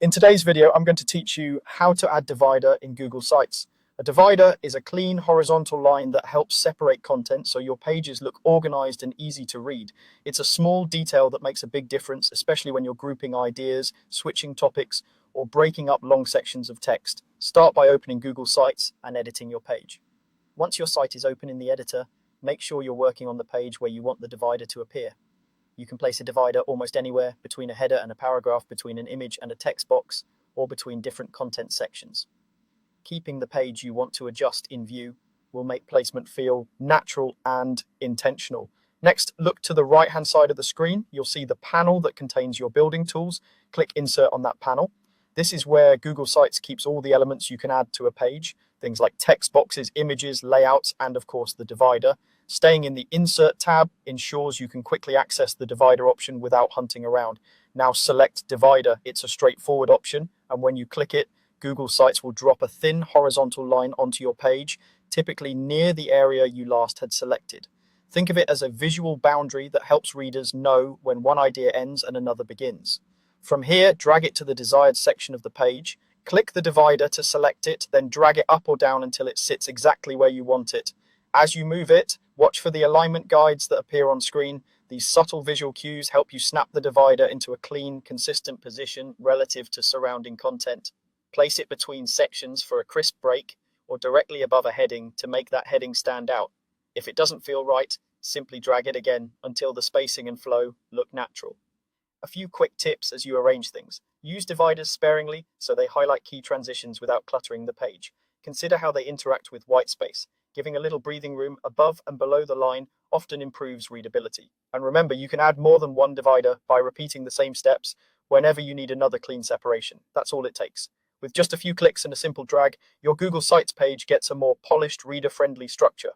In today's video, I'm going to teach you how to add divider in Google Sites. A divider is a clean horizontal line that helps separate content so your pages look organized and easy to read. It's a small detail that makes a big difference, especially when you're grouping ideas, switching topics, or breaking up long sections of text. Start by opening Google Sites and editing your page. Once your site is open in the editor, make sure you're working on the page where you want the divider to appear. You can place a divider almost anywhere, between a header and a paragraph, between an image and a text box, or between different content sections. Keeping the page you want to adjust in view will make placement feel natural and intentional. Next, look to the right-hand side of the screen. You'll see the panel that contains your building tools. Click Insert on that panel. This is where Google Sites keeps all the elements you can add to a page, things like text boxes, images, layouts, and of course the divider. Staying in the Insert tab ensures you can quickly access the divider option without hunting around. Now select Divider. It's a straightforward option, and when you click it, Google Sites will drop a thin horizontal line onto your page, typically near the area you last had selected. Think of it as a visual boundary that helps readers know when one idea ends and another begins. From here, drag it to the desired section of the page. Click the divider to select it, then drag it up or down until it sits exactly where you want it. As you move it, watch for the alignment guides that appear on screen. These subtle visual cues help you snap the divider into a clean, consistent position relative to surrounding content. Place it between sections for a crisp break, or directly above a heading to make that heading stand out. If it doesn't feel right, simply drag it again until the spacing and flow look natural. A few quick tips as you arrange things. Use dividers sparingly so they highlight key transitions without cluttering the page. Consider how they interact with white space. Giving a little breathing room above and below the line often improves readability. And remember, you can add more than one divider by repeating the same steps whenever you need another clean separation. That's all it takes. With just a few clicks and a simple drag, your Google Sites page gets a more polished, reader-friendly structure.